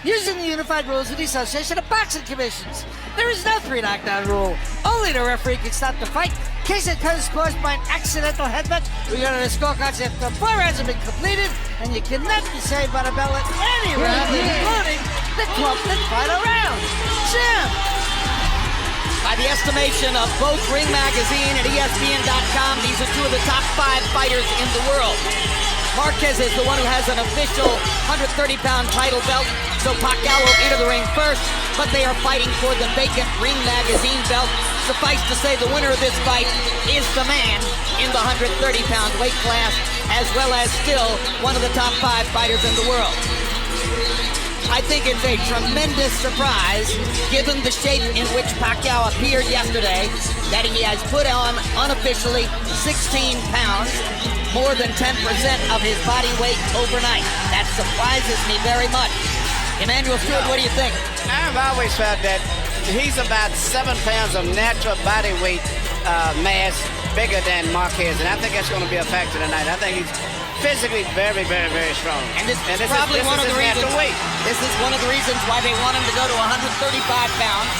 using the unified rules of the Association of Boxing Commissions. There is no 3 knockdown rule. Only the referee can stop the fight in case it is caused by an accidental headbutt. We go to the scorecards after 4 rounds have been completed, and you cannot be saved by the bell at any round, including the 12th and final round. Jim! By the estimation of both Ring Magazine and ESPN.com, these are 2 of the top 5 fighters in the world. Marquez is the one who has an official 130-pound title belt, so Pacquiao will enter the ring first, but they are fighting for the vacant Ring Magazine belt. Suffice to say, the winner of this fight is the man in the 130-pound weight class, as well as still one of the top 5 fighters in the world. I think it's a tremendous surprise, given the shape in which Pacquiao appeared yesterday, that he has put on unofficially 16 pounds, more than 10% of his body weight overnight. That surprises me very much. Emmanuel Stewart, what do you think? I've always felt that he's about 7 pounds of natural body weight mass bigger than Marquez, and I think that's going to be a factor tonight. I think he's physically very, very, very strong. And this is probably one of the reasons. This is one of the reasons why they want him to go to 135 pounds.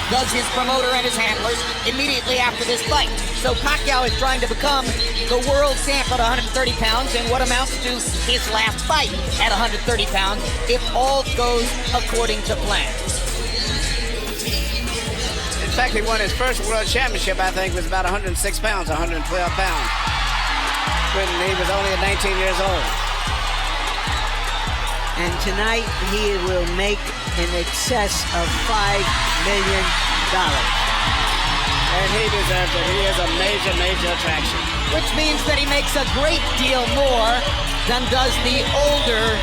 Does his promoter and his handlers immediately after this fight. So Pacquiao is trying to become the world champ at 130 pounds in what amounts to his last fight at 130 pounds, if all goes according to plan. In fact, he won his first world championship, I think, was about 106 pounds, 112 pounds, when he was only 19 years old. And tonight he will make in excess of $5 million. And he deserves it. He is a major, major attraction. Which means that he makes a great deal more than does the older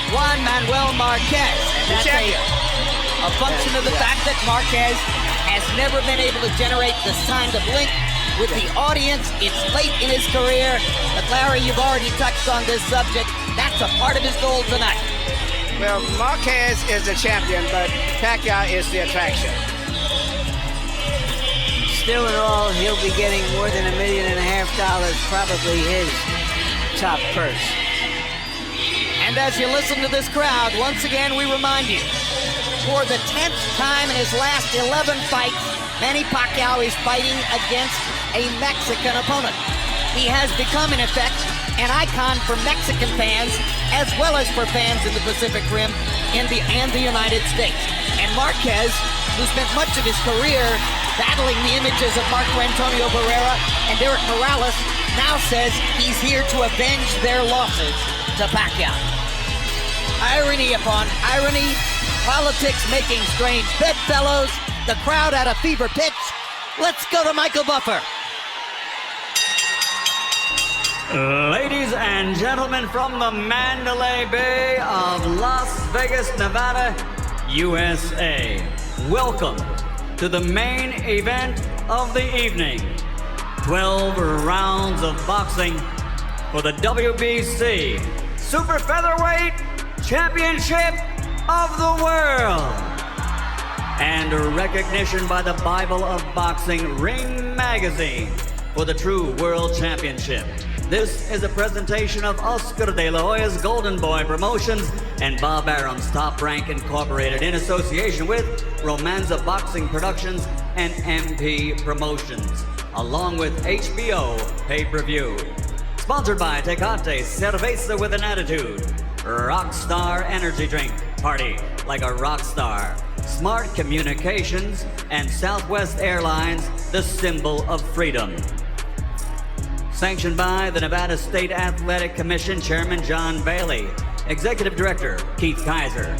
Juan Manuel Marquez. And that's a function of the fact that Marquez has never been able to generate the kind of link with the audience. It's late in his career, but Larry, you've already touched on this subject. That's a part of his goal tonight. Well, Marquez is the champion, but Pacquiao is the attraction. Still in all, he'll be getting more than $1.5 million, probably his top purse. And as you listen to this crowd, once again we remind you, for the 10th time in his last 11 fights, Manny Pacquiao is fighting against a Mexican opponent. He has become, in effect, an icon for Mexican fans, as well as for fans in the Pacific Rim and the United States. And Marquez, who spent much of his career battling the images of Marco Antonio Barrera and Derek Morales, now says he's here to avenge their losses to Pacquiao. Irony upon irony, politics making strange bedfellows, the crowd at a fever pitch. Let's go to Michael Buffer. Ladies and gentlemen, from the Mandalay Bay of Las Vegas, Nevada, USA, welcome to the main event of the evening. 12 rounds of boxing for the WBC Super Featherweight Championship of the World. And recognition by the Bible of Boxing, Ring Magazine, for the true World Championship. This is a presentation of Oscar de la Hoya's Golden Boy Promotions and Bob Arum's Top Rank Incorporated in association with Romanza Boxing Productions and MP Promotions, along with HBO Pay-Per-View. Sponsored by Tecate Cerveza with an Attitude, Rockstar Energy Drink, party like a rock star, Smart Communications, and Southwest Airlines, the symbol of freedom. Sanctioned by the Nevada State Athletic Commission Chairman John Bailey, Executive Director Keith Kaiser,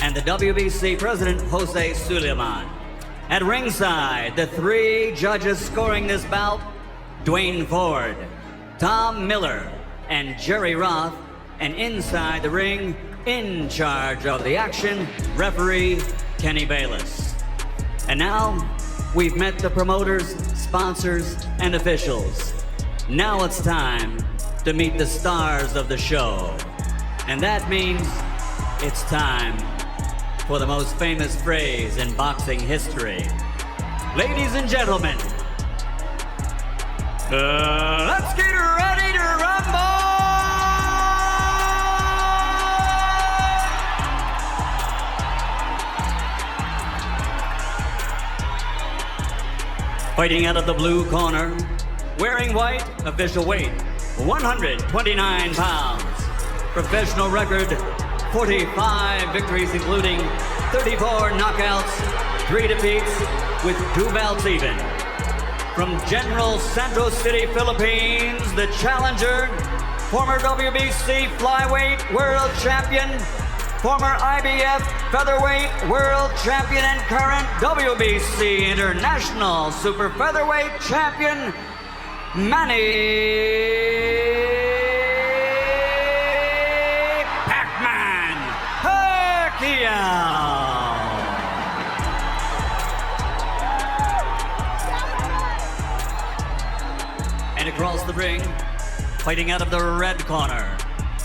and the WBC President Jose Suleiman. At ringside, the 3 judges scoring this bout, Dwayne Ford, Tom Miller, and Jerry Roth, and inside the ring, in charge of the action, referee Kenny Bayless. And now, we've met the promoters, sponsors, and officials. Now it's time to meet the stars of the show. And that means it's time for the most famous phrase in boxing history. Ladies and gentlemen, let's get ready to rumble! Fighting out of the blue corner, wearing white, official weight, 129 pounds. Professional record, 45 victories, including 34 knockouts, 3 defeats, with 2 bouts even. From General Santos City, Philippines, the challenger, former WBC flyweight world champion, former IBF featherweight world champion, and current WBC international super featherweight champion, Manny Pacquiao. And across the ring, fighting out of the red corner,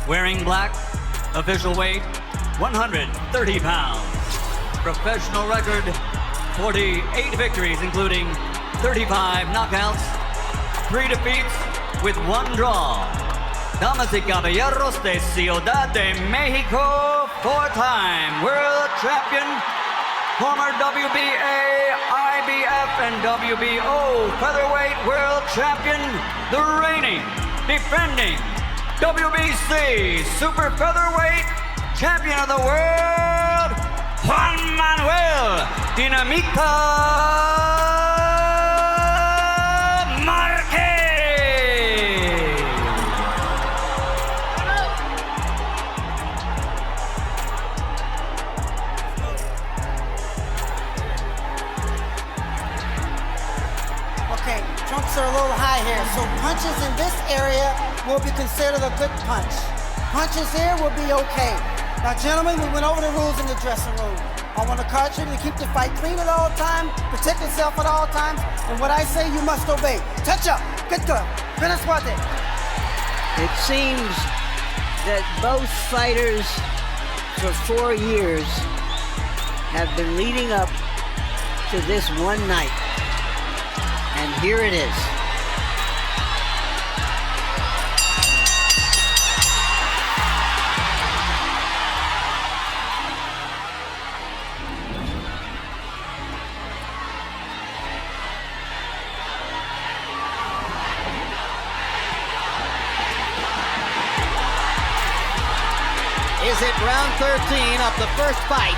wearing black, official weight, 130 pounds. Professional record, 48 victories, including 35 knockouts, 3 defeats, with 1 draw. Damas y caballeros de Ciudad de Mexico, 4-time world champion, former WBA, IBF, and WBO featherweight world champion, the reigning, defending WBC super featherweight champion of the world, Juan Manuel Dinamita Marquez. Okay, trunks are a little high here, so punches in this area will be considered a good punch. Punches here will be okay. Now, gentlemen, we went over the rules in the dressing room. I want to caution you to keep the fight clean at all times, protect yourself at all times, and what I say, you must obey. Touch up. Good girl. Finish what it. It seems that both fighters for 4 years have been leading up to this one night. And here it is. Is it round 13 of the first fight?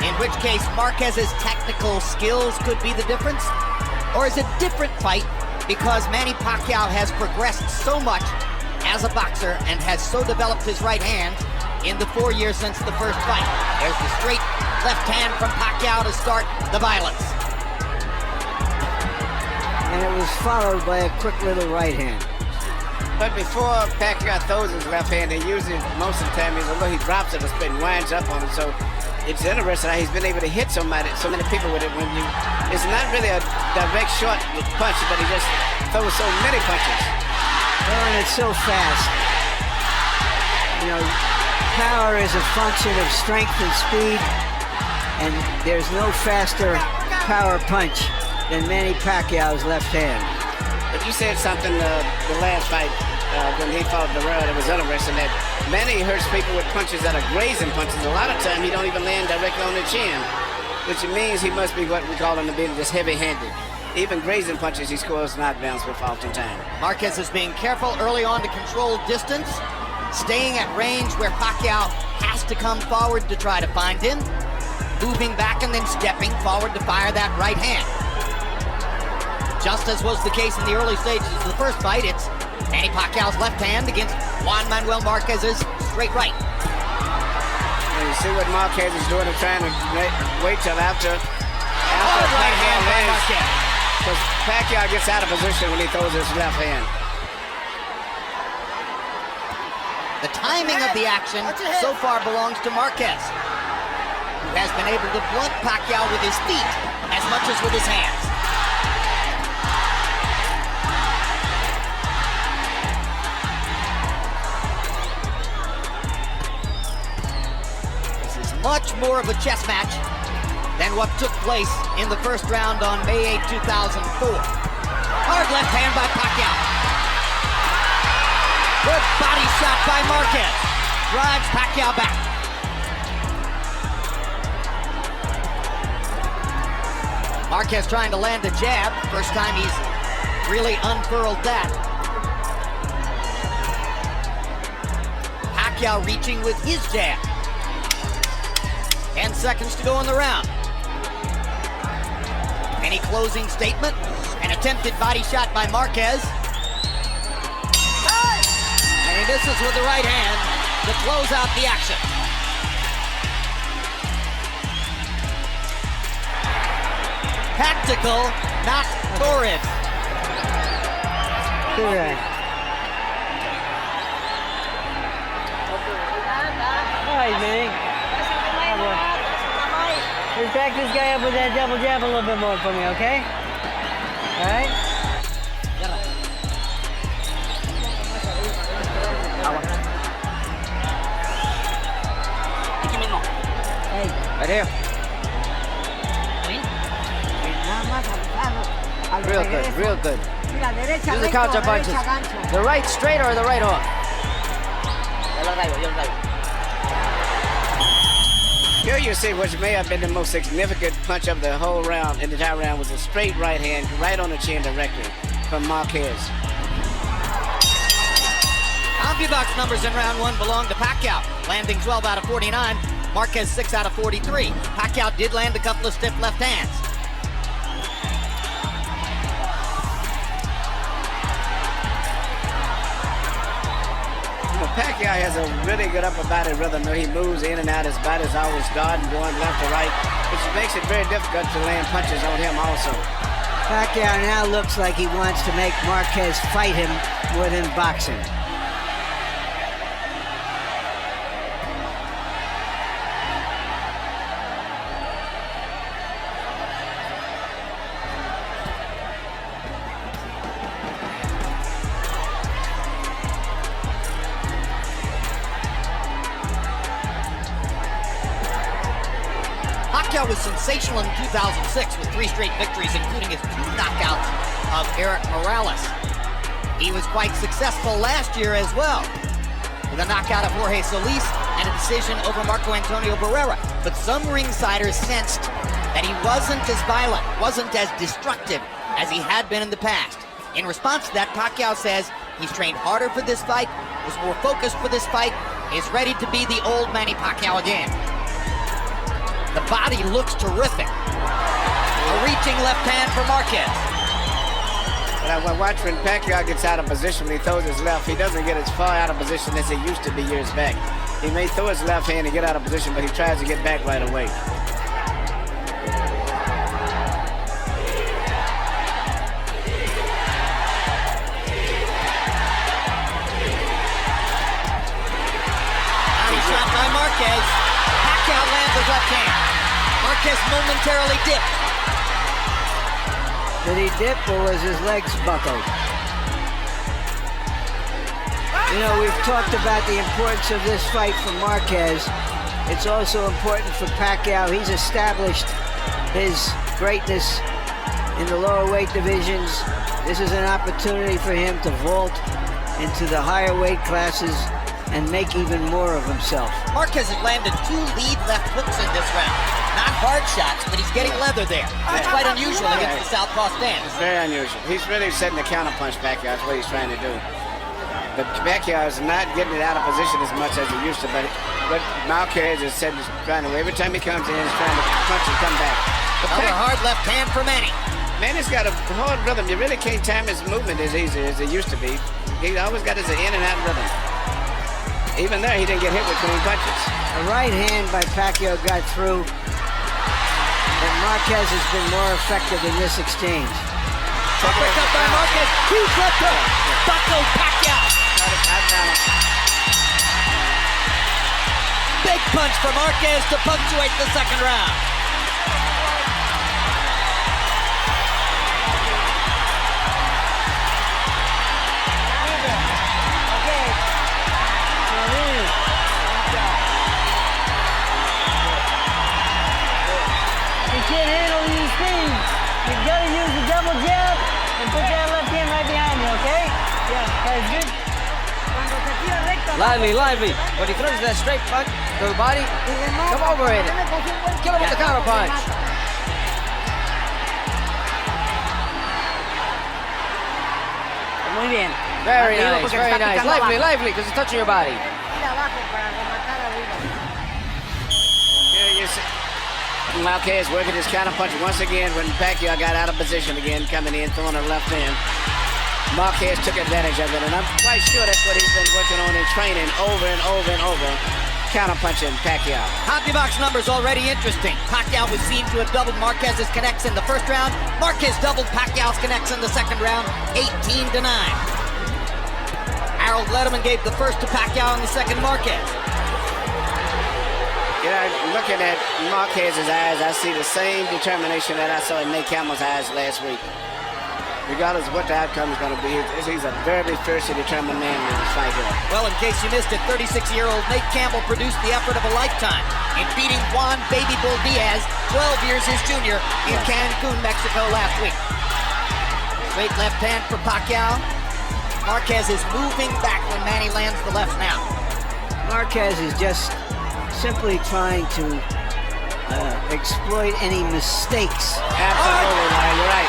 In which case Marquez's technical skills could be the difference? Or is it a different fight because Manny Pacquiao has progressed so much as a boxer and has so developed his right hand in the 4 years since the first fight? There's the straight left hand from Pacquiao to start the violence. And it was followed by a quick little right hand. But before Pacquiao throws his left hand, he usually, most of the time, he drops it and winds up on it. So it's interesting how he's been able to hit so many people with it. It's not really a direct short punch, but he just throws so many punches. Well, and it's so fast. You know, power is a function of strength and speed, and there's no faster power punch than Manny Pacquiao's left hand. But you said something the last fight when he fought the world. It was interesting that Manny hurts people with punches that are grazing punches. A lot of time he don't even land directly on the chin, which means he must be what we call in the business just heavy-handed. Even grazing punches he scores knockdowns with oftentimes. Marquez is being careful early on to control distance, staying at range where Pacquiao has to come forward to try to find him, moving back and then stepping forward to fire that right hand. Just as was the case in the early stages of the first fight, it's Manny Pacquiao's left hand against Juan Manuel Marquez's straight right. And you see what Marquez is doing, and trying to wait till after right hand by Marquez. Because Pacquiao gets out of position when he throws his left hand. The timing of the action so far belongs to Marquez, who has been able to blunt Pacquiao with his feet as much as with his hands. Much more of a chess match than what took place in the first round on May 8, 2004. Hard left hand by Pacquiao. Good body shot by Marquez. Drives Pacquiao back. Marquez trying to land a jab. First time he's really unfurled that. Pacquiao reaching with his jab. 10 seconds to go in the round. Any closing statement? An attempted body shot by Marquez. And he misses with the right hand to close out the action. Tactical, not torrid. Correct. All right, Manny. Let's back this guy up with that double jab a little bit more for me, okay? All right? Hey. Right here. Real good, real good. Do the counter punches. The right straight or the right hook? Here you see what may have been the most significant punch of the whole round, in the entire round, was a straight right hand right on the chin directly from Marquez. CompuBox numbers in round one belong to Pacquiao, landing 12 out of 49. Marquez 6 out of 43. Pacquiao did land a couple of stiff left hands. Pacquiao has a really good upper body rhythm. He moves in and out. His body's always guarding, going left to right, which makes it very difficult to land punches on him also. Pacquiao now looks like he wants to make Marquez fight him more than boxing. Pacquiao was sensational in 2006 with 3 straight victories, including his 2 knockouts of Eric Morales. He was quite successful last year as well, with a knockout of Jorge Solis and a decision over Marco Antonio Barrera. But some ringsiders sensed that he wasn't as violent, wasn't as destructive as he had been in the past. In response to that, Pacquiao says he's trained harder for this fight, was more focused for this fight, is ready to be the old Manny Pacquiao again. The body looks terrific. A reaching left hand for Marquez. But I watch when Pacquiao gets out of position, when he throws his left, he doesn't get as far out of position as he used to be years back. He may throw his left hand and get out of position, but he tries to get back right away. Body shot by Marquez. Pacquiao lands his left hand. Marquez momentarily dipped. Did he dip or was his legs buckled? You know, we've talked about the importance of this fight for Marquez. It's also important for Pacquiao. He's established his greatness in the lower weight divisions. This is an opportunity for him to vault into the higher weight classes and make even more of himself. Marquez has landed 2 lead left hooks in this round. Not hard shots, but he's getting leather there. That's quite unusual against the southpaw stance. It's very unusual. He's really setting the counter punch, Pacquiao. That's what he's trying to do. But Pacquiao is not getting it out of position as much as he used to. But Marquez is said he's trying to. Every time he comes in, he's trying to punch and come back. Another hard left hand for Manny. Manny's got a hard rhythm. You really can't time his movement as easy as it used to be. He always got his in and out rhythm. Even there, he didn't get hit with clean punches. A right hand by Pacquiao got through, but Marquez has been more effective in this exchange. Uppercut by Marquez. Huge left hook. Buckled Pacquiao. Big punch for Marquez to punctuate the second round. You can't handle these things. You gotta use the double jab and put that left hand right behind you, okay? Yeah, that's good. Lively. When he throws that straight punch to the body, come over in it. Kill him with the counter punch. muy bien. Very Arriba nice, porque very está nice. picando Lively, abajo. lively, because it's touching your body. Mira abajo para rematar arriba. Here you see Marquez working his counterpunch once again when Pacquiao got out of position again, coming in, throwing a left hand. Marquez took advantage of it, and I'm quite sure that's what he's been working on in training over and over and over, counterpunching Pacquiao. Copy box numbers already interesting. Pacquiao was seen to have doubled Marquez's connects in the first round. Marquez doubled Pacquiao's connects in the second round, 18-9. Harold Letterman gave the first to Pacquiao and the second Marquez. You know, looking at Marquez's eyes, I see the same determination that I saw in Nate Campbell's eyes last week. Regardless of what the outcome is going to be, he's a very fiercely determined man in this fight here. Well, in case you missed it, 36-year-old Nate Campbell produced the effort of a lifetime in beating Juan Baby Bull Diaz, 12 years his junior, in Cancun, Mexico last week. Straight left hand for Pacquiao. Marquez is moving back when Manny lands the left now. Marquez is just simply trying to exploit any mistakes. Absolutely, Larry, you're right.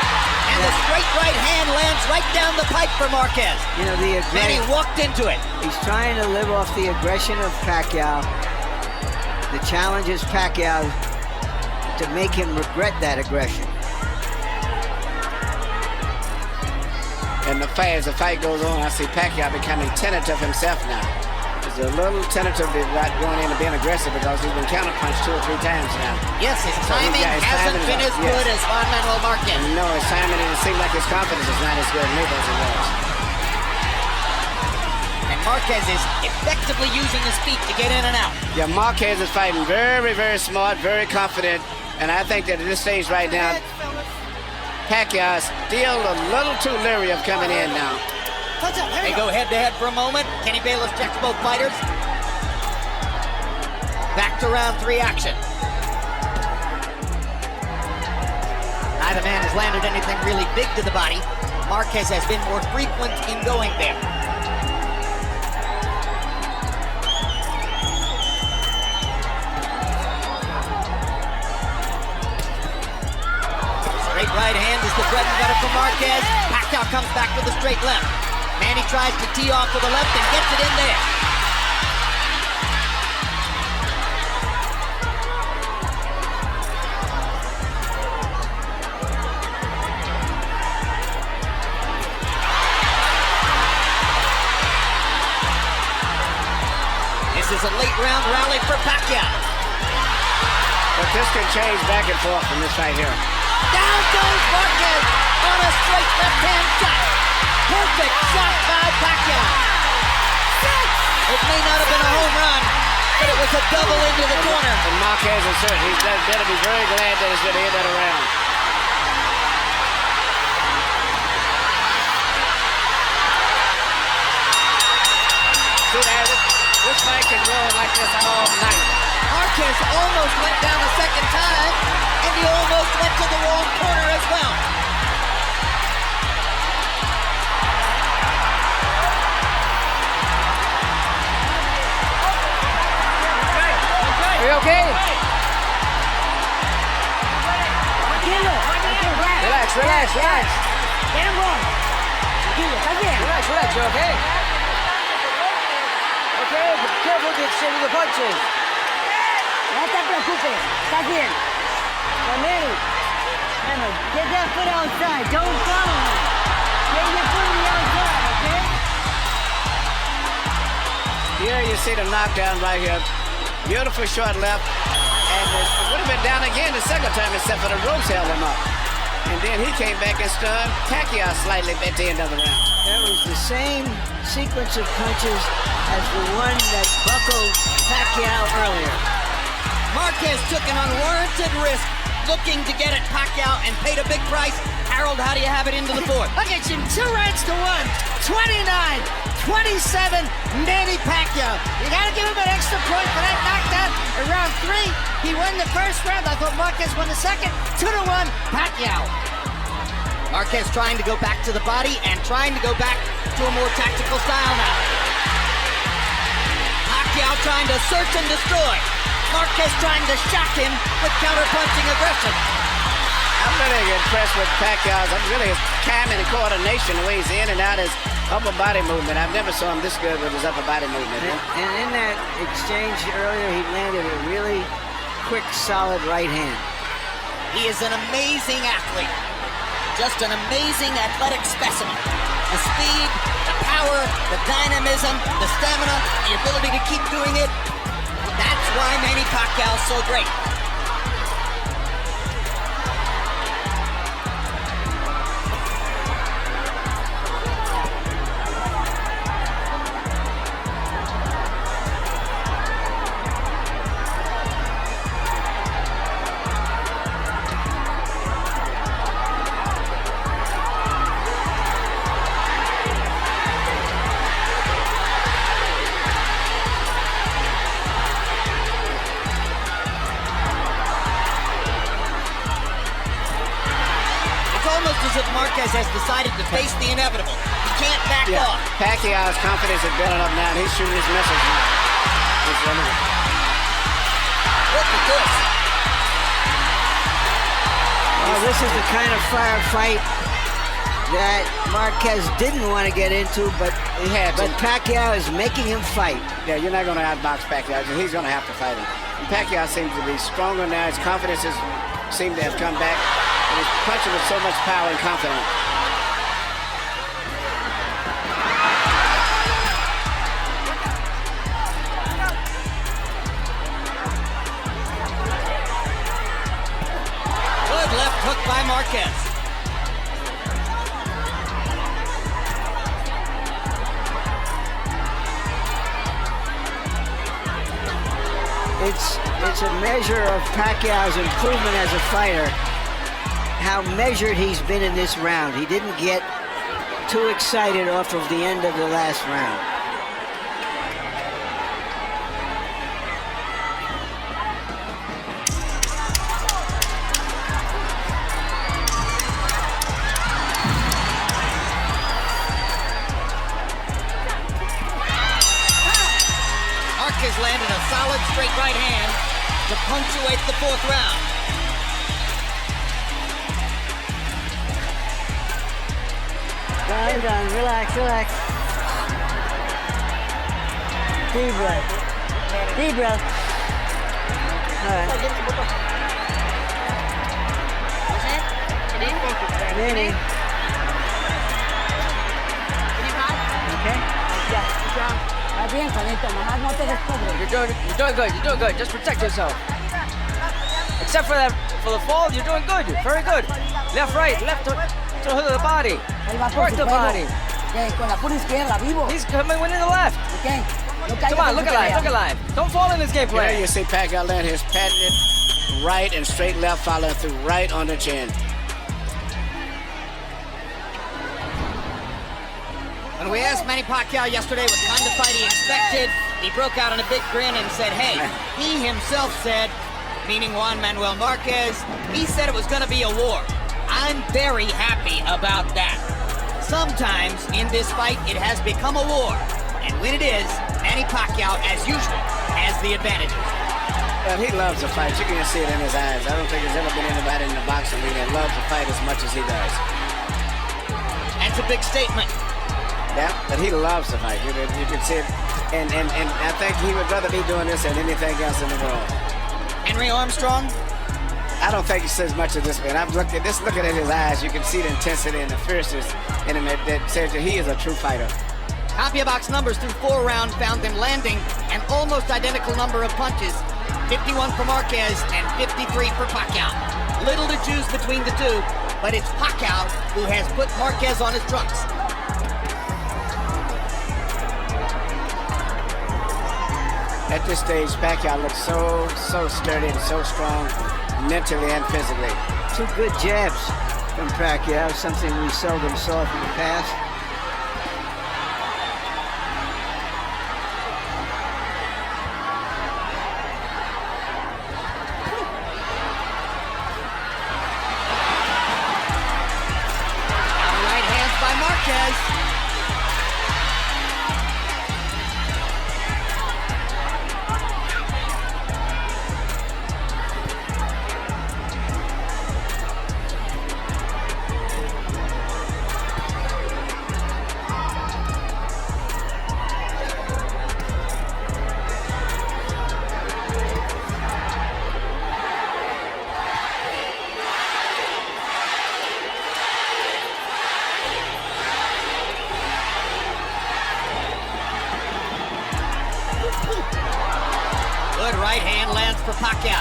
And the straight right hand lands right down the pipe for Marquez. You know, Manny walked into it. He's trying to live off the aggression of Pacquiao. The challenge is Pacquiao to make him regret that aggression. And as the fight goes on, I see Pacquiao becoming tentative himself now. He's a little tentative about going in and being aggressive because he's been counterpunched 2 or 3 times now. Yes, his So timing his hasn't timing been is as up, good yes. as Juan Manuel Marquez. No, his timing, and it seems like his confidence is not as good neither as it was. And Marquez is effectively using his feet to get in and out. Yeah, Marquez is fighting very smart, very confident, and I think that at this stage right now, Pacquiao is still a little too leery of coming in now. They go head-to-head for a moment. Kenny Bayless checks both fighters. Back to round 3 action. Neither man has landed anything really big to the body. Marquez has been more frequent in going there. Straight right hand is the bread and butter for Marquez. Pacquiao comes back with a straight left. Manny tries to tee off to the left and gets it in there. This is a late round rally for Pacquiao. But this can change back and forth in this fight here. Down goes Marquez on a straight left-hand shot. Perfect shot by Pacquiao. It may not have been a home run, but it was a double into the corner. And Marquez is certain. He's better be very glad that he's going to hit that around. See that? This fight can go like this all night. Marquez almost went down a second time, and he almost went to the wrong corner as well. Are you okay? Relax, relax, relax. Get him going. Tranquilo, ¿estás bien? Relax, relax, you okay? Okay, be careful to exchange the punches. No te preocupes. ¿Estás bien? Manny, get that foot outside. Don't follow him. Get your foot on the outside, okay? Here you see the knockdown right here. Beautiful short left. And it would have been down again the second time except for the ropes held him up. And then he came back and stunned Pacquiao slightly at the end of the round. That was the same sequence of punches as the one that buckled Pacquiao earlier. Marquez took an unwarranted risk looking to get at Pacquiao and paid a big price. Harold, how do you have it into the fourth? Look at you, 2 rounds to 1. 29-27, Manny Pacquiao. You gotta give him an extra point for that knockdown in round 3. He won the first round. I thought Marquez won the second. 2-1, Pacquiao. Marquez trying to go back to the body and trying to go back to a more tactical style now. Pacquiao trying to search and destroy. Marquez trying to shock him with counter-punching aggression. I'm really impressed with Pacquiao. I'm really calm and coordination, the way he's in and out his upper body movement. I've never saw him this good with his upper body movement. And in that exchange earlier, he landed a really quick, solid right hand. He is an amazing athlete. Just an amazing athletic specimen. The speed, the power, the dynamism, the stamina, the ability to keep doing it. That's why Manny Pacquiao is so great. As if Marquez has decided to face the inevitable. He can't back off. Pacquiao's confidence is building up now, and he's shooting his message now. Look at this. Well, this is the kind of firefight that Marquez didn't want to get into, but Pacquiao is making him fight. Yeah, you're not going to outbox Pacquiao. He's going to have to fight him. And Pacquiao seems to be stronger now. His confidence seems to have come back. And he's punching with so much power and confidence. Good left hook by Marquez. It's a measure of Pacquiao's improvement as a fighter, how measured he's been in this round. He didn't get too excited off of the end of the last round. Marquez landed a solid straight right hand to punctuate the fourth round. Done. Relax. Deep breath. All right. Manny. Okay. Yeah, Está bien, Juanito. Nomás no te descubres. You're doing good. Just protect yourself. Except for the fall, you're doing good. Very good. Left, right, left to the hook of the body. Ahí va por Work su the juego. body. Okay, con la pura izquierda, vivo. He's coming in the left. Okay. Come on, look alive. Don't fall in this game There plan. you see Pacquiao land his patented right and straight left, following through right on the chin. When we asked Manny Pacquiao yesterday what kind of fight he expected, he broke out in a big grin and said, hey, he himself said, meaning Juan Manuel Marquez, he said it was going to be a war. I'm very happy about that. Sometimes in this fight, it has become a war. And when it is, Manny Pacquiao, as usual, has the advantages. Well, he loves to fight. You can see it in his eyes. I don't think there's ever been anybody in the boxing league that loves to fight as much as he does. That's a big statement. Yeah, but he loves to fight. You can see it. And I think he would rather be doing this than anything else in the world. Henry Armstrong? I don't think he says much of this man. Looking at his eyes, you can see the intensity and the fierceness in him that says that he is a true fighter. CompuBox numbers through 4 rounds found them landing an almost identical number of punches. 51 for Marquez and 53 for Pacquiao. Little to choose between the two, but it's Pacquiao who has put Marquez on his trunks. At this stage, Pacquiao looks so sturdy and so strong, mentally and physically. 2 good jabs from Pacquiao, something we seldom saw from the past. Right hands by Marquez.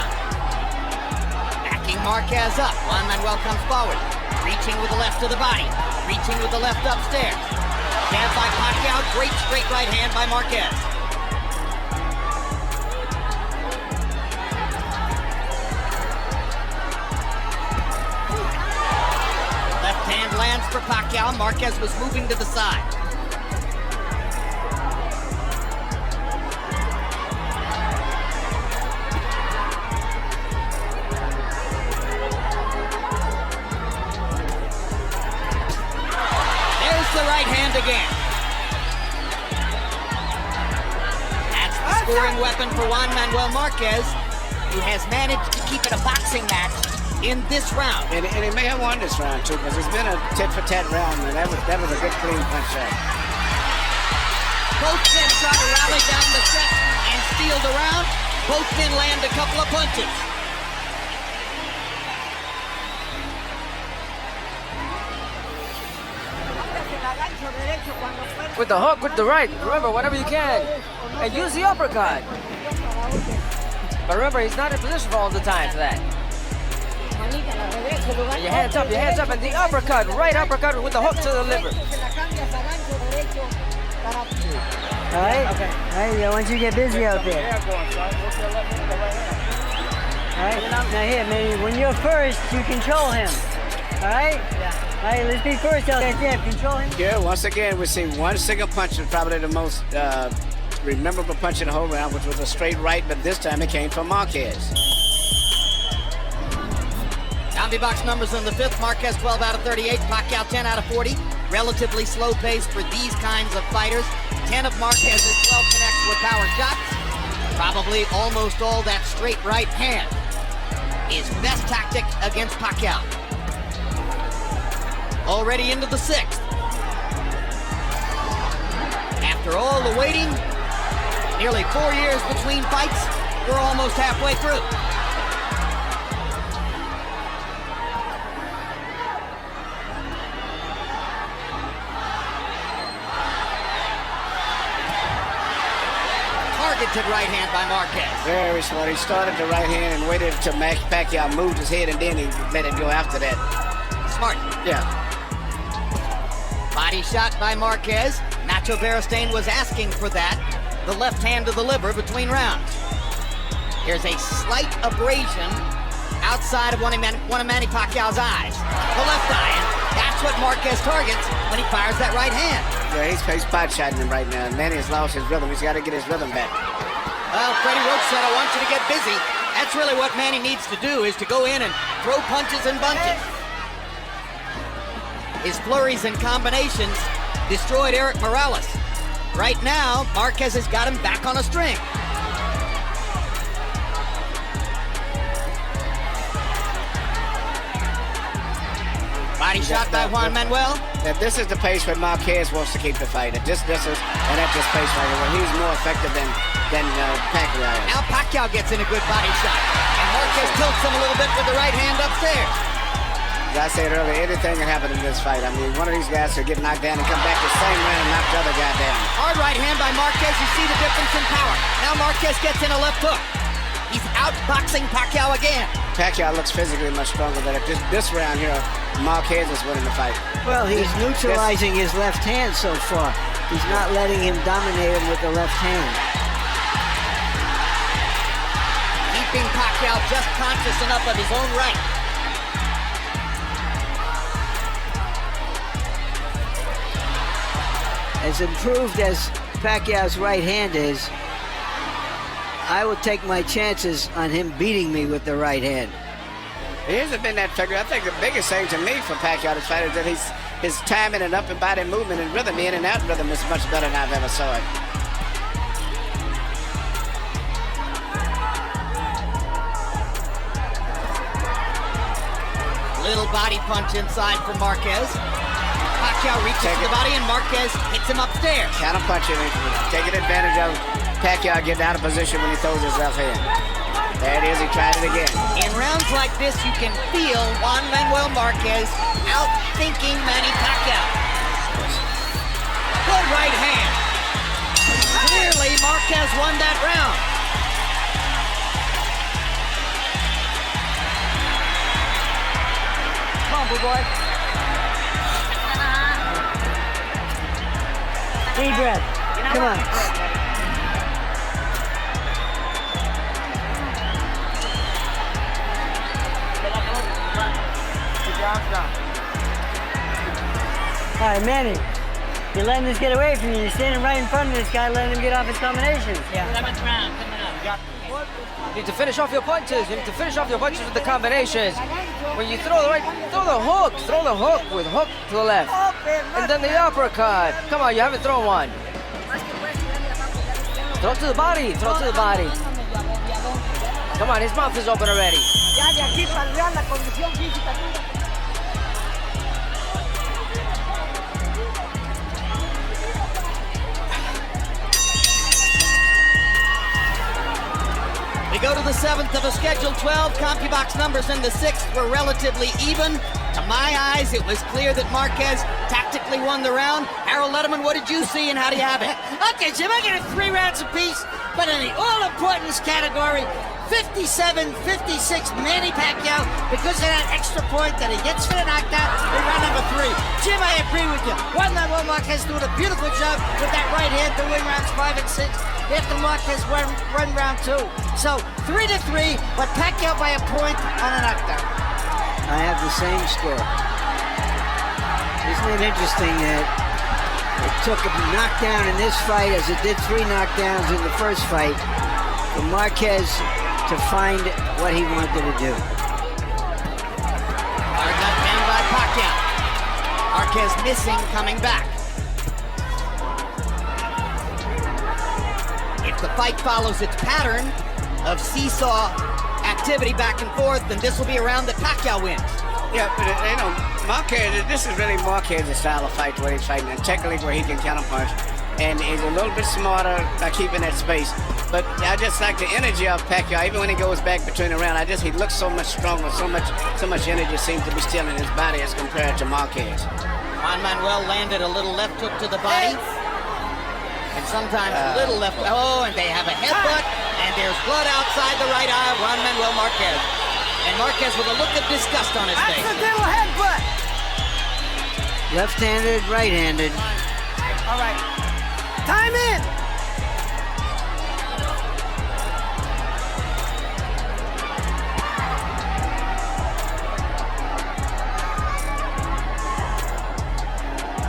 round. Backing Marquez up. Juan Manuel comes forward. Reaching with the left to the body. Reaching with the left upstairs. Jab by Pacquiao. Great straight right hand by Marquez. Left hand lands for Pacquiao. Marquez was moving to the side. The right hand again. That's the scoring weapon for Juan Manuel Marquez, who has managed to keep it a boxing match in this round. And he may have won this round too, because it's been a tit-for-tat round, and that was a good clean punch shot. Both men try to rally down the set and steal the round. Both men land a couple of punches. With the hook, with the right. Remember, whenever you can. And use the uppercut. But remember, he's not in position for all the time for that. And your hands up, and the uppercut. Right uppercut with the hook to the liver. All right? Okay. All right, I want you to get busy out there. All right? Now here, man, when you're first, you control him. All right? Yeah. All right, let's be first out there. Control him. Yeah, once again, we see one single punch is probably the most memorable punch in the whole round, which was a straight right, but this time it came from Marquez. Down box numbers in the fifth. Marquez 12 out of 38, Pacquiao 10 out of 40. Relatively slow pace for these kinds of fighters. 10 of Marquez's 12 connects with power shots. Probably almost all that straight right hand. His best tactic against Pacquiao. Already into the sixth. After all the waiting, nearly 4 years between fights, we're almost halfway through. Targeted right hand by Marquez. Very smart. He started the right hand and waited until Pacquiao moved his head, and then he let it go after that. Smart. Yeah. Body shot by Marquez. Nacho Beristain was asking for that. The left hand to the liver between rounds. Here's a slight abrasion outside of one of Manny Pacquiao's eyes. The left eye, and that's what Marquez targets when he fires that right hand. Yeah, he's pot shotting him right now. Manny has lost his rhythm. He's got to get his rhythm back. Well, Freddie Roach said, I want you to get busy. That's really what Manny needs to do, is to go in and throw punches and bunches. His flurries and combinations destroyed Eric Morales. Right now, Marquez has got him back on a string. Body shot by Juan Manuel. Now, this is the pace where Marquez wants to keep the fight. At this pace right here, where he's more effective than Pacquiao is. Now Pacquiao gets in a good body shot, and Marquez tilts him a little bit with the right hand upstairs. As I said earlier, anything can happen in this fight. I mean, one of these guys could get knocked down and come back the same round and knock the other guy down. Hard right hand by Marquez. You see the difference in power. Now Marquez gets in a left hook. He's outboxing Pacquiao again. Pacquiao looks physically much stronger, but at this round here, Marquez is winning the fight. Well, he's neutralizing his left hand so far. He's not letting him dominate him with the left hand. Keeping Pacquiao just conscious enough of his own right. As improved as Pacquiao's right hand is, I will take my chances on him beating me with the right hand. It hasn't been that figure. I think the biggest thing to me for Pacquiao this fight is that his timing and upper body movement and rhythm, in and out rhythm, is much better than I've ever saw it. Little body punch inside for Marquez. Pacquiao reaches the body and Marquez hits him upstairs. Counter punching, taking advantage of Pacquiao getting out of position when he throws his left hand. There it is, he tried it again. In rounds like this, you can feel Juan Manuel Marquez out-thinking Manny Pacquiao. Good right hand. Clearly, Marquez won that round. footwork. Deep breath. Come on. All right, Manny. You're letting this get away from you. You're standing right in front of this guy, letting him get off his combinations. Yeah. 7th round coming up. You need to finish off your punches. You need to finish off your punches with the combinations. When you throw the right, throw the hook. Throw the hook with hook to the left. And then the uppercut. Come on, you haven't thrown one. Throw to the body. Throw to the body. Come on, his mouth is open already. Ya de aquí para allá la condición física tuya. We go to the 7th of a scheduled 12. CompuBox numbers in the 6th were relatively even. To my eyes, it was clear that Marquez tactically won the round. Harold Letterman, what did you see and how do you have it? Okay, Jim, I got it 3 rounds apiece, but in the all-importance category, 57-56 Manny Pacquiao because of that extra point that he gets for the knockdown in round number 3. Jim, I agree with you. Juan Manuel Marquez doing a beautiful job with that right hand to win rounds 5 and 6 after Marquez run round 2. So 3-3, but Pacquiao by a point on a knockdown. I have the same score. Isn't it interesting that it took a knockdown in this fight as it did 3 knockdowns in the first fight for Marquez to find what he wanted to do. Hard left hand by Pacquiao. Marquez missing, coming back. If the fight follows its pattern of seesaw activity back and forth, then this will be a round that Pacquiao wins. Yeah, but you know, Marquez, this is really Marquez's style of fight, where he's fighting, and technically where he can counterpunch. And he's a little bit smarter by keeping that space. But I just like the energy of Pacquiao. Even when he goes back between the round, he looks so much stronger, so much energy seems to be still in his body as compared to Marquez. Juan Manuel landed a little left hook to the body. And sometimes a little left. Oh, and they have a headbutt. And there's blood outside the right eye of Juan Manuel Marquez. And Marquez with a look of disgust on his face. Accidental headbutt. Left-handed, right-handed. All right. Time in.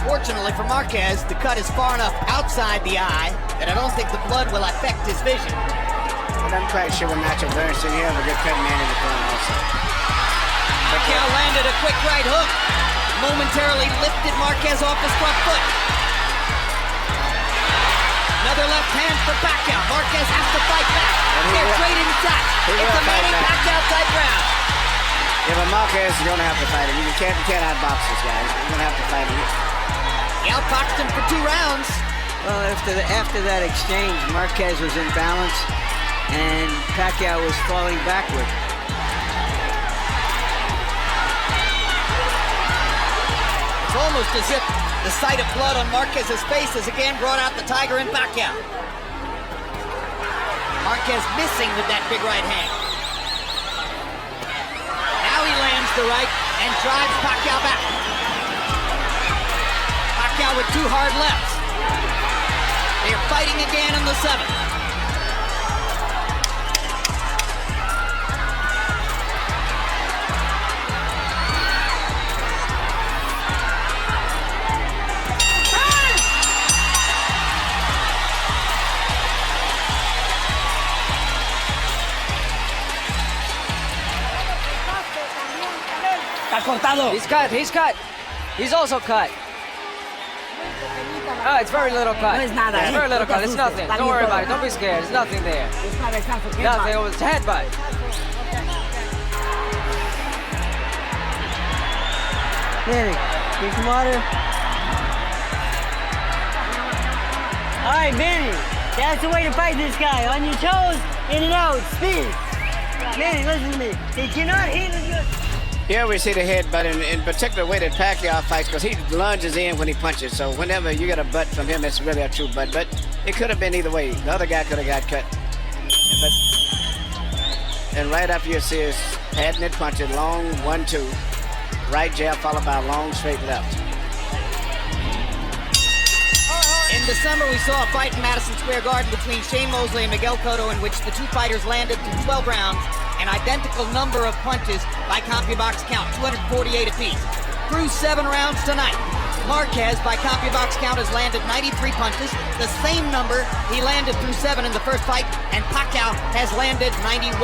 Fortunately for Marquez, the cut is far enough outside the eye that I don't think the blood will affect his vision. But I'm quite sure when Nacho Bernstein here have a good cut man in the corner also. Pacquiao landed a quick right hook, momentarily lifted Marquez off his front foot. Another left hand for Pacquiao. Marquez has to fight back. They're trading shots. It's a Manny Pacquiao type round. Yeah, but Marquez is going to have to fight him. You can't outbox this guy. You're going to have to fight him. He outboxed him for 2 rounds. Well, after that exchange, Marquez was in balance, and Pacquiao was falling backward. It's almost as if the sight of blood on Marquez's face has again brought out the tiger in Pacquiao. Marquez missing with that big right hand. Now he lands the right and drives Pacquiao back. Pacquiao with 2 hard lefts. They're fighting again in the 7th. Está cortado. He's cut. He's cut. He's also cut. Oh, it's very little cut. No es nada, It's very little cut. It's nothing. Don't worry about it. Don't be scared. There's nothing there. Es cabezazo. ¿Qué Nothing. It más? was a headbutt. Manny, get some water. All right, Manny, that's the way to fight this guy. On your toes, in and out, speed. Manny, listen to me. They cannot handle you. Here we see the head, but in particular way that Pacquiao fights, because he lunges in when he punches. So whenever you get a butt from him, it's really a true butt. But it could have been either way. The other guy could have got cut. And right after you see his patented punches, long 1-2. right jab followed by a long straight left. In December, we saw a fight in Madison Square Garden between Shane Mosley and Miguel Cotto in which the two fighters landed through 12 rounds, an identical number of punches by CompuBox count, 248 apiece. Through 7 rounds tonight, Marquez, by CompuBox count, has landed 93 punches, the same number he landed through 7 in the first fight, and Pacquiao has landed 91.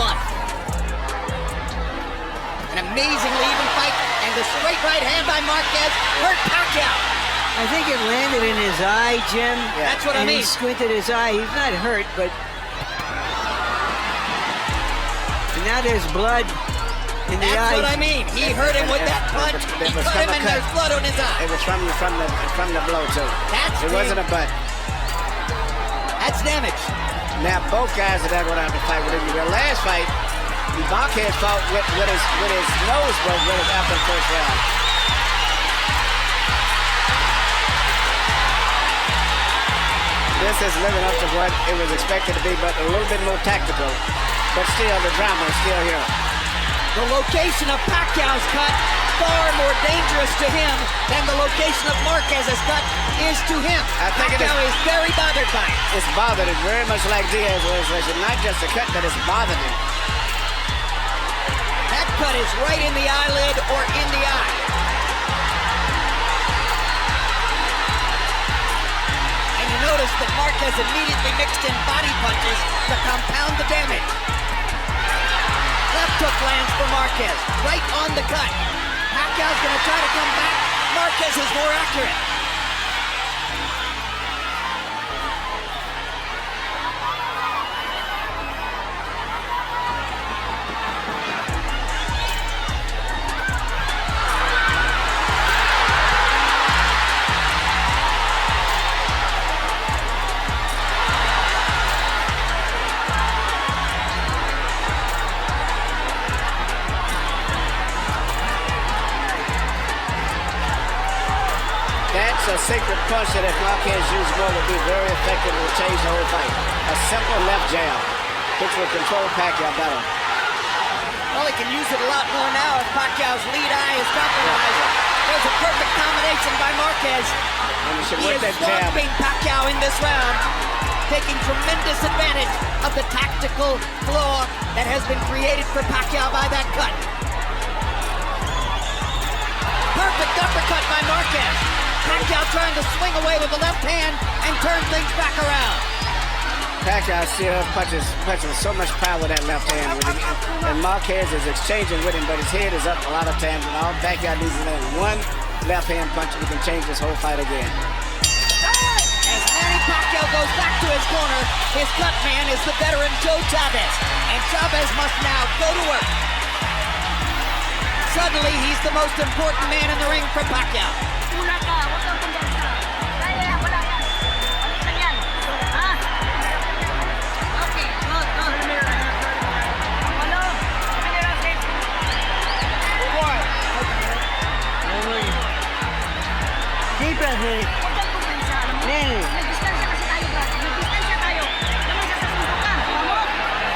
An amazingly even fight, and the straight right hand by Marquez hurt Pacquiao. I think it landed in his eye, Jim. Yeah. That's what I mean. He squinted his eye. He's not hurt, but... And now there's blood in the eye. That's what I mean. He hurt him with that punch. He cut him and there's blood on his eye. It was from the blow, too. It wasn't a butt. That's damage. Now, both guys are going to have to fight with him. The last fight, Marquez fought with his nose broke after the first round. This is living up to what it was expected to be, but a little bit more tactical. But still, the drama is still here. The location of Pacquiao's cut, far more dangerous to him than the location of Marquez's cut is to him. I think Pacquiao is very bothered by it. It's bothered him very much like Diaz was. It's not just a cut, but it's bothered him. That cut is right in the eyelid or in the eye. Notice that Marquez immediately mixed in body punches to compound the damage. Left hook lands for Marquez, right on the cut. Pacquiao's gonna try to come back. Marquez is more accurate. A secret punch that if Marquez used more would be very effective and would change the whole fight. A simple left jab, which will control Pacquiao better. Well, he can use it a lot more now if Pacquiao's lead eye is compromised. There's a perfect combination by Marquez. He is swamping Pacquiao in this round, taking tremendous advantage of the tactical flaw that has been created for Pacquiao by that cut. Perfect uppercut by Marquez. Pacquiao trying to swing away with the left hand and turn things back around. Pacquiao still punches with so much power with that left hand. And Marquez is exchanging with him, but his head is up a lot of times. And all Pacquiao needs is land one left hand punch and he can change this whole fight again. As Manny Pacquiao goes back to his corner, his cut man is the veteran Joe Chavez. And Chavez must now go to work. Suddenly, he's the most important man in the ring for Pacquiao. Wala ka, huwag kang kumpensa. Kaya yan, wala yan. Palitan yan. Ha? Okay, go. Ano? Deep breath, Manny. Huwag kang kumpensa, alam mo? Manny. Nagdistansya kasi tayo ba? Nagdistansya tayo. Naman sasasundo ka. Alam mo?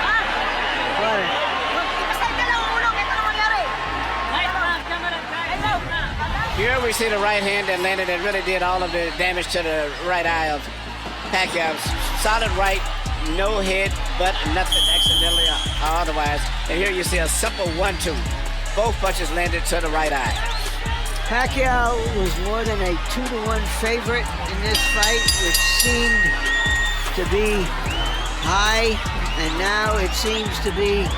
Ha? What? Ipasal ka lang ang ulo. Ito na mangyari. Here we see the right hand that landed and really did all of the damage to the right eye of Pacquiao. Solid right, no head, but nothing accidentally or otherwise. And here you see a simple 1-2. Both punches landed to the right eye. Pacquiao was more than a 2-1 favorite in this fight, which seemed to be high, and now it seems to be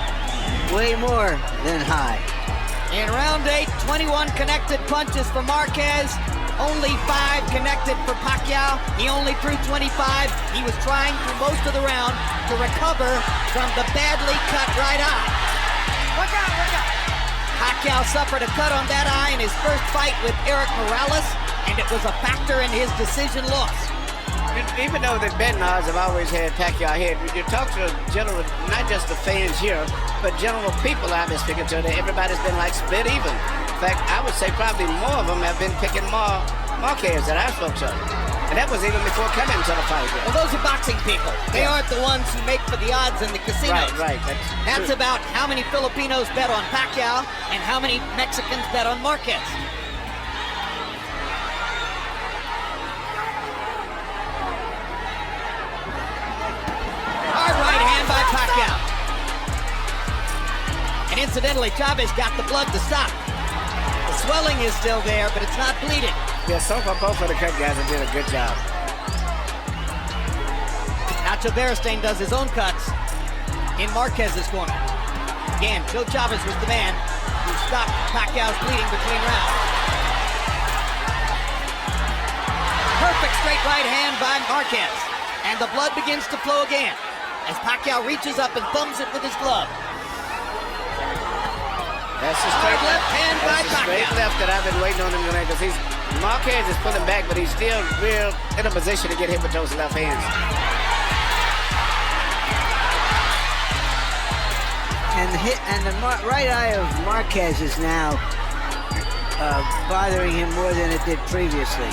way more than high. In round 8, 21 connected punches for Marquez, only 5 connected for Pacquiao. He only threw 25. He was trying through most of the round to recover from the badly cut right eye. Look out. Pacquiao suffered a cut on that eye in his first fight with Eric Morales, and it was a factor in his decision loss. Even though the betting odds have always had Pacquiao ahead, when you talk to general, not just the fans here, but general people I've been speaking to, everybody's been like split even. In fact, I would say probably more of them have been picking Marquez than I spoke to. And that was even before coming to the fight. Well, those are boxing people. They aren't the ones who make for the odds in the casinos. Right. That's true. about how many Filipinos bet on Pacquiao and how many Mexicans bet on Marquez. Hard right hand by Pacquiao. And incidentally, Chavez got the blood to stop. The swelling is still there, but it's not bleeding. Yeah, so far both of the cut guys have did a good job. Nacho Beristain does his own cuts in Marquez's corner. Again, Joe Chavez was the man who stopped Pacquiao's bleeding between rounds. Perfect straight right hand by Marquez. And the blood begins to flow again as Pacquiao reaches up and thumbs it with his glove. That's the straight left hand by straight Pacquiao. left that I've been waiting on him tonight, because Marquez is pulling back, but he's still real in a position to get hit with those left hands. And the right eye of Marquez is now bothering him more than it did previously.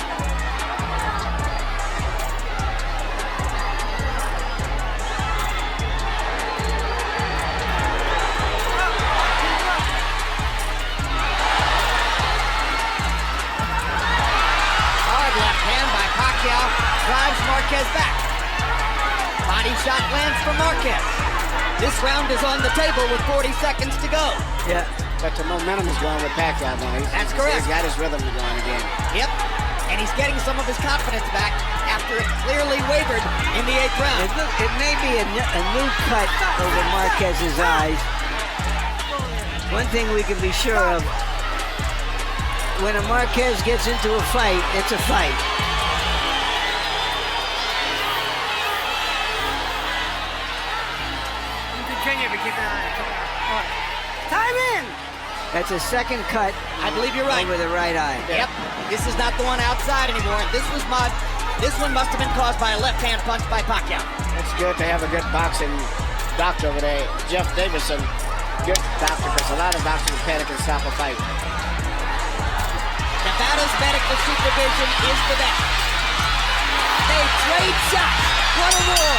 Drives Marquez back. Body shot lands for Marquez. This round is on the table with 40 seconds to go. Yeah. But the momentum is going with Pacquiao now. That's correct. He's got his rhythm going again. Yep. And he's getting some of his confidence back after it clearly wavered in the 8th round. It may be a new cut over Marquez's eyes. One thing we can be sure of, when a Marquez gets into a fight, it's a fight. Time in! That's a second cut. I believe you're right. Over the right eye. Yep. This is not the one outside anymore. This one must have been caused by a left-hand punch by Pacquiao. It's good to have a good boxing doctor over there, Jeff Davison. Good doctor, because a lot of doctors panic and stop a fight. Nevada's medical supervision is the best. They trade shots. What a war.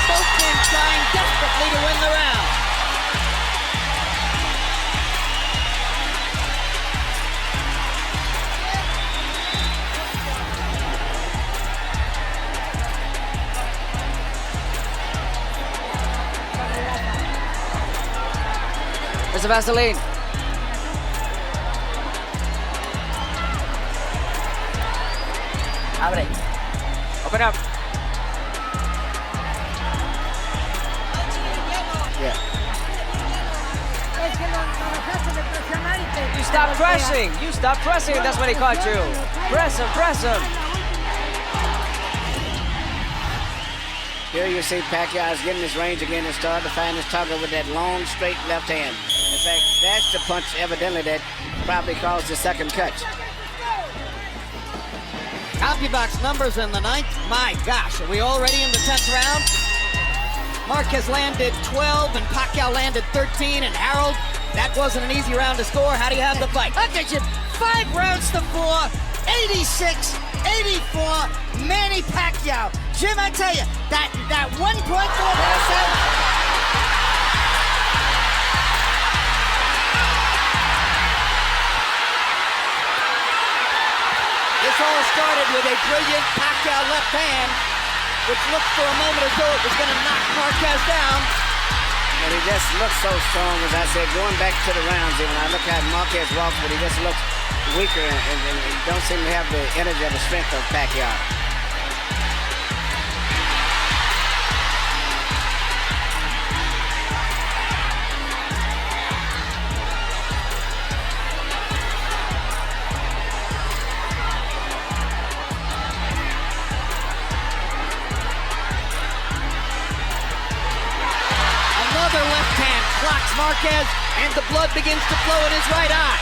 Both men trying desperately to win the round. There's a Vaseline. Abre. Open up. Yeah. You stop pressing. You stop pressing. That's when he caught you. Press him. Press him. Here you see Pacquiao is getting his range again and starting to find his target with that long, straight left hand. In fact, that's the punch, evidently, that probably caused the second cut. CompuBox numbers in the 9th. My gosh, are we already in the 10th round? Marquez landed 12 and Pacquiao landed 13. And Harold, that wasn't an easy round to score. How do you have the fight? Look at you, 5 rounds to 4, 86-84, Manny Pacquiao. Jim, I tell you, that 1.4%. This all started with a brilliant Pacquiao left hand, which looked for a moment as though it was going to knock Marquez down. And he just looks so strong, as I said, going back to the rounds. Even I look at Marquez walks, but he just looks weaker and don't seem to have the energy or the strength of Pacquiao. Marquez, and the blood begins to flow in his right eye.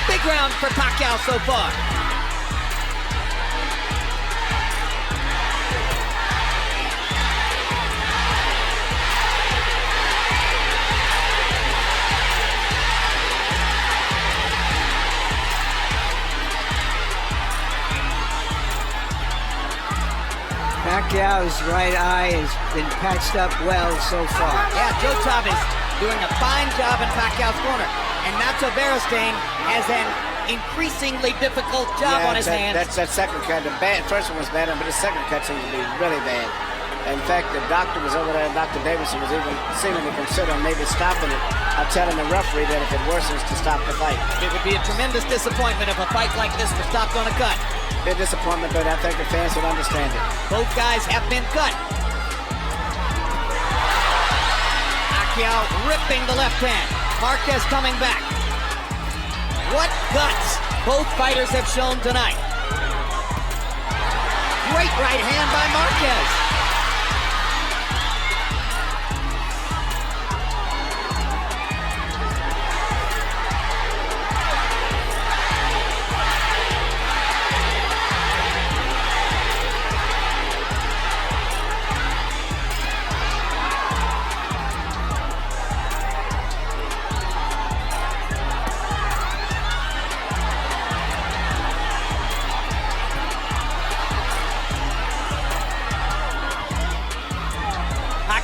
Big round for Pacquiao so far. Pacquiao's right eye has been patched up well so far. Yeah, Joe Chavez doing a fine job in Pacquiao's corner. And Nacho Beristain has an increasingly difficult job on his hands. That's that second cut. The first one was bad, but the second cut seems to be really bad. In fact, the doctor was over there, Dr. Davidson was even seemingly considering maybe stopping it. I'm telling the referee that if it worsens to stop the fight. It would be a tremendous disappointment if a fight like this was stopped on a cut. Big disappointment, but I think the fans would understand it. Both guys have been cut. Pacquiao ripping the left hand. Marquez coming back. What guts both fighters have shown tonight. Great right hand by Marquez.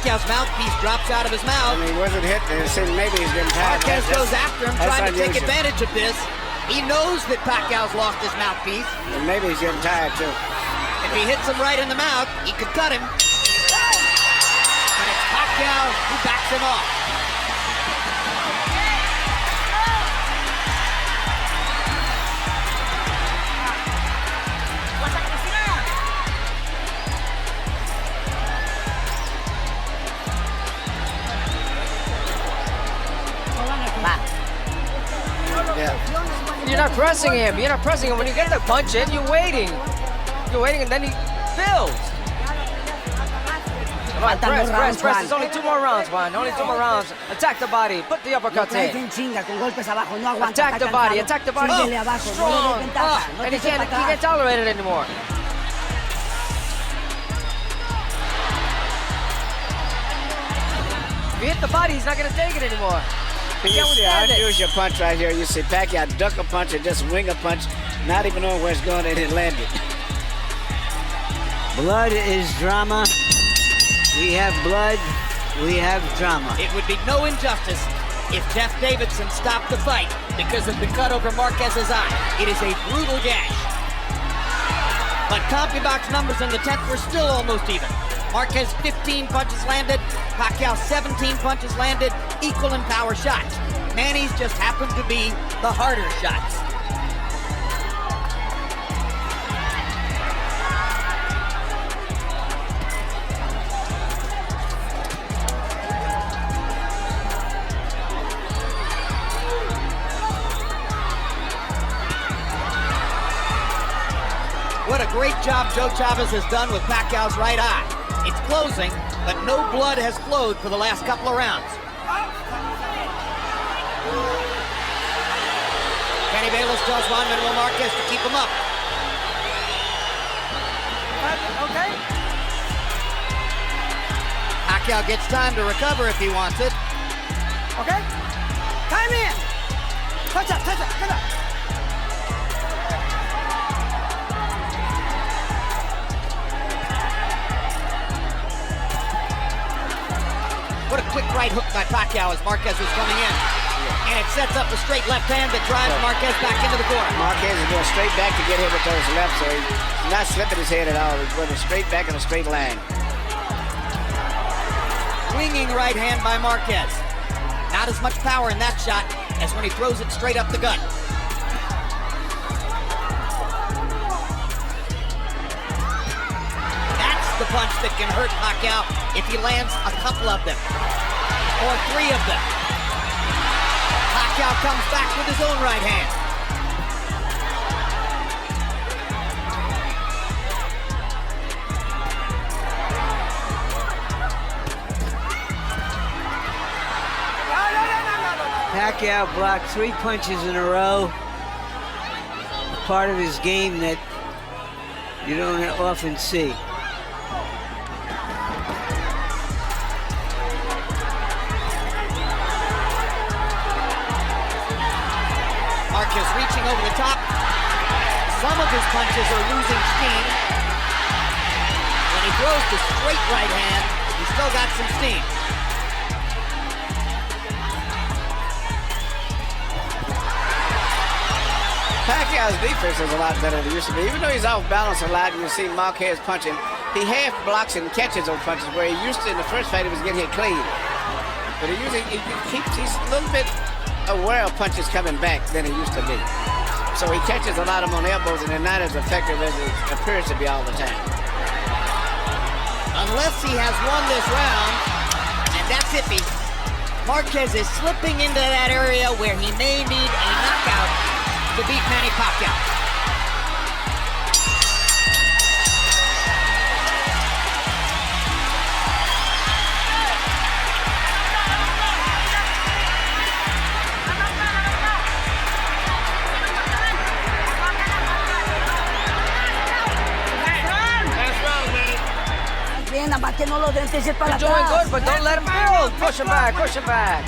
Pacquiao's mouthpiece drops out of his mouth. I mean, he wasn't hit. Maybe he's getting tired. Marquez goes after him, trying to take unusual. advantage of this. He knows that Pacquiao's lost his mouthpiece. And maybe he's getting tired, too. If he hits him right in the mouth, he could cut him. And it's Pacquiao who backs him off. You're not pressing him. You're not pressing him. When you get the punch in, you're waiting. You're waiting, and then he builds. Come on, press. There's only 2 more rounds, Juan. Only 2 more rounds. Attack the body. Put the uppercuts in. Attack the body. Attack the body. Oh, strong. And he can't tolerate it anymore. If you hit the body, he's not going to take it anymore. You see, unusual punch right here. You see Pacquiao duck a punch and just wing a punch, not even knowing where it's going, and it landed. Blood is drama. We have blood. We have drama. It would be no injustice if Jeff Davidson stopped the fight because of the cut over Marquez's eye. It is a brutal gash. But CompuBox numbers in the 10th were still almost even. Marquez 15 punches landed, Pacquiao 17 punches landed, equal in power shots. Manny's just happened to be the harder shots. What a great job Joe Chavez has done with Pacquiao's right eye. It's closing, but no blood has flowed for the last couple of rounds. Kenny Bayless tells Juan Manuel Marquez to keep him up. Okay. Pacquiao gets time to recover if he wants it. Okay. Time in. Touch up. What a quick right hook by Pacquiao as Marquez was coming in. And it sets up a straight left hand that drives Marquez back into the corner. Marquez is going straight back to get hit with those left, so he's not slipping his head at all. He's going straight back in a straight line. Swinging right hand by Marquez. Not as much power in that shot as when he throws it straight up the gut. That's the punch that can hurt Pacquiao if he lands a couple of them. Or 3 of them. Pacquiao comes back with his own right hand. Pacquiao blocked 3 punches in a row. A part of his game that you don't often see. Marquez reaching over the top. Some of his punches are losing steam. When he throws the straight right hand, he's still got some steam. Pacquiao's defense is a lot better than it used to be. Even though he's off balance a lot, you see Marquez punching, he half blocks and catches those punches, where he used to in the first fight, he was getting hit clean. But he's a little bit aware of punches coming back than he used to be. So he catches a lot of them on elbows, and they're not as effective as it appears to be all the time. Unless he has won this round, and that's iffy, Marquez is slipping into that area where he may need a knockout to beat Manny Pacquiao. Bien, nada más que no lo den para You're doing atrás. good, but don't let him build. Push him back, push him back.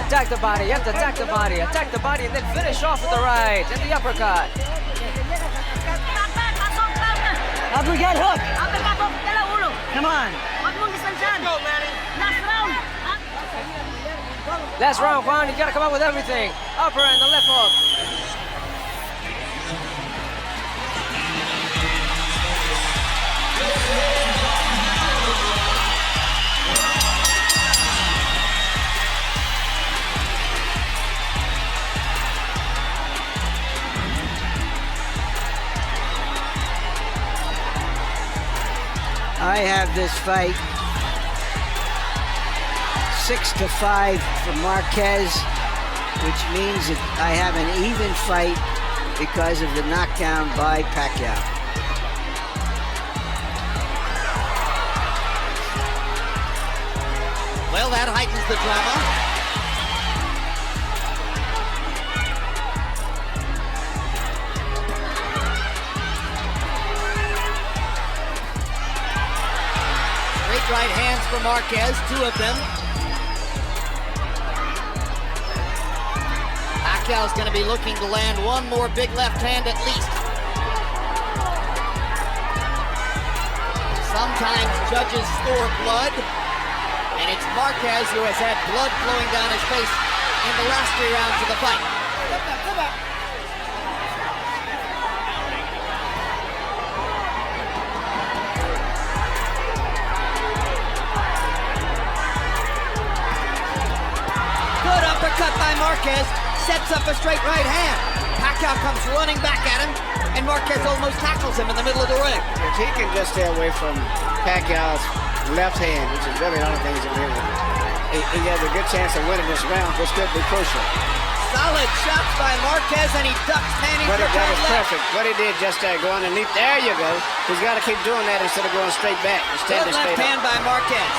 Attack the body, you have to attack the body, and then finish off with the right, and the uppercut. Uppercut hook. Come on. Last round, Juan, you gotta come up with everything. Upper and the left hook. I have this fight 6-5 for Marquez, which means that I have an even fight because of the knockdown by Pacquiao. Well, that heightens the drama. Great right hands for Marquez, two of them. Pacquiao's going to be looking to land one more big left hand at least. Sometimes judges score blood, and it's Marquez who has had blood flowing down his face in the last 3 rounds of the fight. Good uppercut by Marquez, sets up a straight right hand. Pacquiao comes running back at him, and Marquez almost tackles him in the middle of the ring. If he can just stay away from Pacquiao's left hand, which is really the only thing he's going to do, he has a good chance of winning this round, which could be crucial. Solid shots by Marquez, and he ducks Manny. But that was perfect. What he did just there, go underneath. There you go. He's got to keep doing that instead of going straight back. Good left hand by Marquez.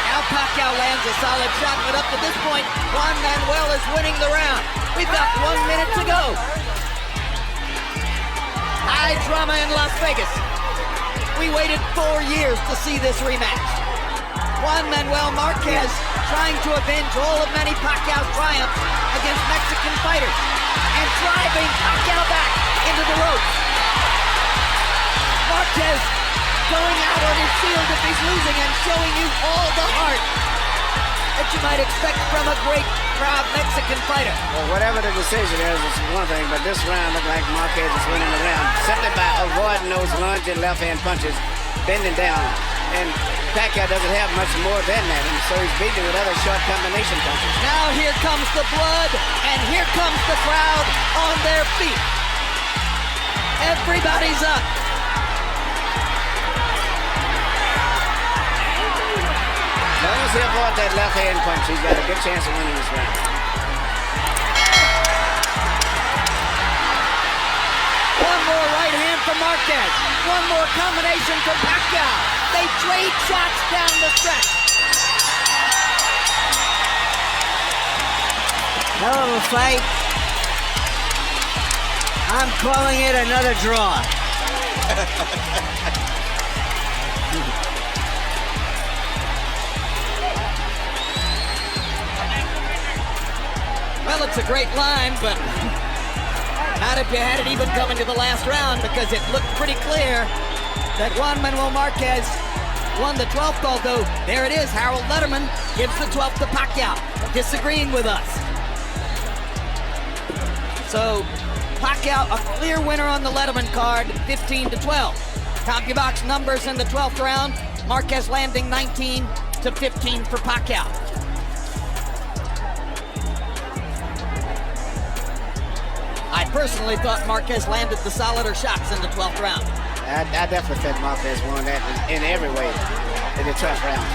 Now Pacquiao lands a solid shot, but up to this point, Juan Manuel is winning the round. We've got 1 minute to go. High drama in Las Vegas. We waited 4 years to see this rematch. Juan Manuel Marquez trying to avenge all of Manny Pacquiao's triumphs against Mexican fighters and driving Pacquiao back into the ropes. Marquez going out on his shield if he's losing and showing you all the heart that you might expect from a great, proud Mexican fighter. Well, whatever the decision is, it's one thing, but this round looked like Marquez is winning the round simply by avoiding those lunging left-hand punches, bending down. And Pacquiao doesn't have much more than that, and so he's beating with other short combination punches. Now here comes the blood, and here comes the crowd on their feet. Everybody's up. As long as he avoids that left-hand punch, he's got a good chance of winning this round. One more right hand for Marquez. One more combination for Pacquiao. They trade shots down the stretch. Hell of a fight. I'm calling it another draw. Well, it's a great line, but not if you had it even coming to the last round, because it looked pretty clear that Juan Manuel Marquez won the 12th, although there it is. Harold Letterman gives the 12th to Pacquiao, disagreeing with us. So Pacquiao, a clear winner on the Letterman card, 15-12. CompuBox numbers in the 12th round, Marquez landing 19-15 for Pacquiao. I personally thought Marquez landed the solider shots in the 12th round. I definitely think Marquez won that in every way in the 12th round.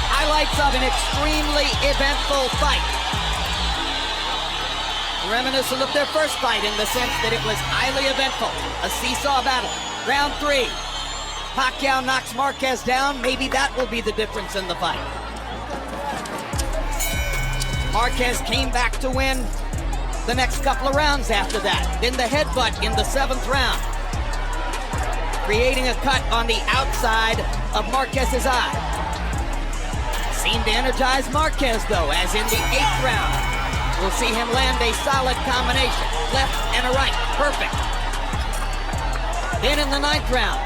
Highlights of an extremely eventful fight. Reminiscent of their first fight in the sense that it was highly eventful. A seesaw battle. Round 3. Pacquiao knocks Marquez down. Maybe that will be the difference in the fight. Marquez came back to win the next couple of rounds after that. Then the headbutt in the 7th round, creating a cut on the outside of Marquez's eye. Seemed to energize Marquez, though, as in the 8th round. We'll see him land a solid combination, left and a right, perfect. Then in the 9th round,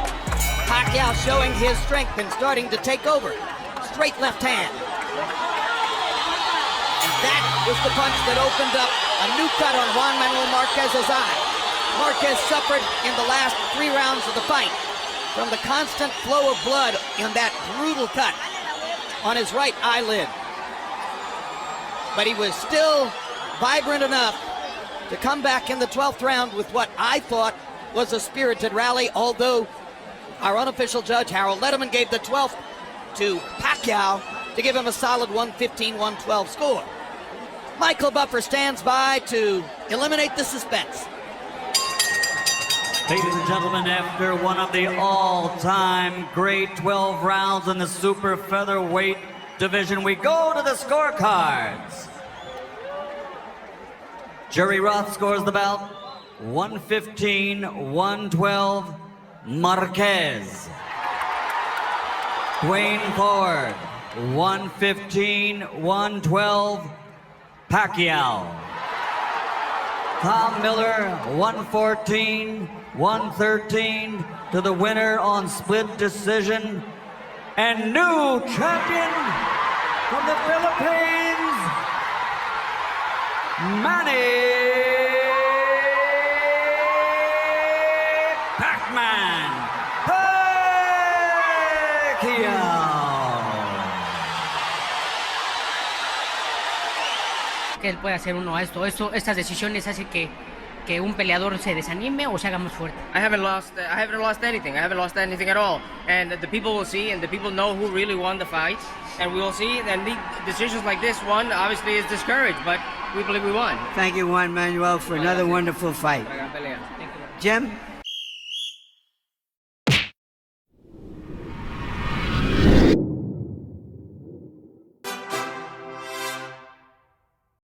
Pacquiao showing his strength and starting to take over. Straight left hand. And that was the punch that opened up a new cut on Juan Manuel Marquez's eye. Marquez suffered in the last 3 rounds of the fight from the constant flow of blood in that brutal cut on his right eyelid. But he was still vibrant enough to come back in the 12th round with what I thought was a spirited rally, although our unofficial judge, Harold Letterman, gave the 12th to Pacquiao to give him a solid 115-112 score. Michael Buffer stands by to eliminate the suspense. Ladies and gentlemen, after one of the all-time great 12 rounds in the super featherweight division, we go to the scorecards. Jerry Roth scores the bout 115-112 Marquez. Dwayne Ford 115-112 Pacquiao. Tom Miller 114-113 to the winner on split decision. And new champion from the Philippines, Manny Pacquiao. Que él puede hacer uno a esto. Estas decisiones hacen que un peleador se desanime o se haga más fuerte. I haven't lost anything. I haven't lost anything at all. And the people will see, and the people know who really won the fight. And we will see. And the decisions like this one obviously is discouraged, but we believe we won. Thank you, Juan Manuel, for another wonderful fight. Thank you. Jim?